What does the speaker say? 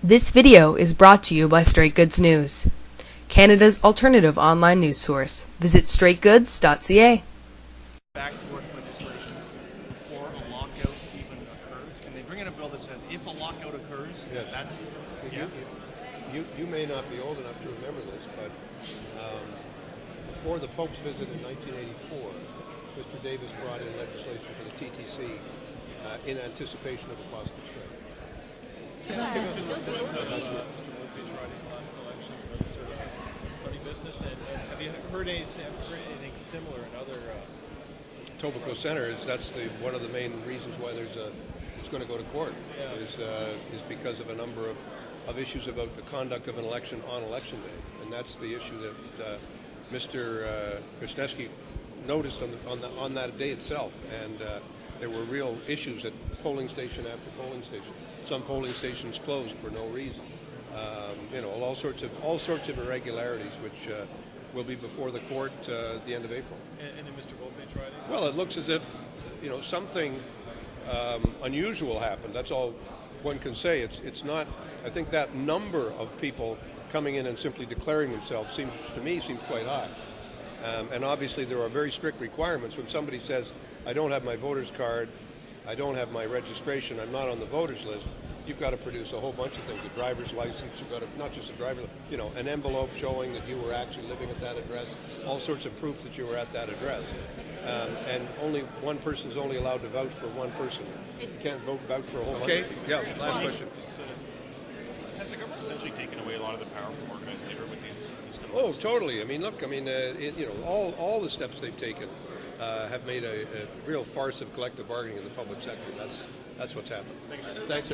This video is brought to you by Straightgoods News, Canada's alternative online news source. Visit Straightgoods.ca. Back to work legislation before a lockout even occurs. Can they bring in a bill that says if a lockout occurs, yes. that's You may not be old enough to remember this, but before the Pope's visit in 1984, Mr. Davis brought in legislation for the TTC in anticipation of a possible strike. Mr. Mulcahy's riding last election was sort of some funny business. And have you heard anything similar in other? Etobicoke Centre that's one of the main reasons why it's going to go to court. Yeah. Is because of a number of issues about the conduct of an election on election day, and that's the issue that Mr. Krasnewski noticed on that day itself, and there were real issues at polling station after polling station. Some polling stations closed for no reason. All sorts of irregularities, which will be before the court at the end of April. And then Mr. Mulcahy's riding? Well, it looks as if something unusual happened. That's all one can say. It's not. I think that number of people coming in and simply declaring themselves seems quite high. And obviously there are very strict requirements. When somebody says, I don't have my voter's card, I don't have my registration, I'm not on the voters list, you've got to produce a whole bunch of things. A driver's license, you've got to, not just a driver, an envelope showing that you were actually living at that address, all sorts of proof that you were at that address. And only one person is only allowed to vouch for one person. You can't vouch for a whole bunch. Okay, yeah, last question. Has the government essentially taken away a lot of the power from organized labor with these kind of Oh, totally. All the steps they've taken have made a real farce of collective bargaining in the public sector. That's what's happened. Thanks, sir. Thanks, sir.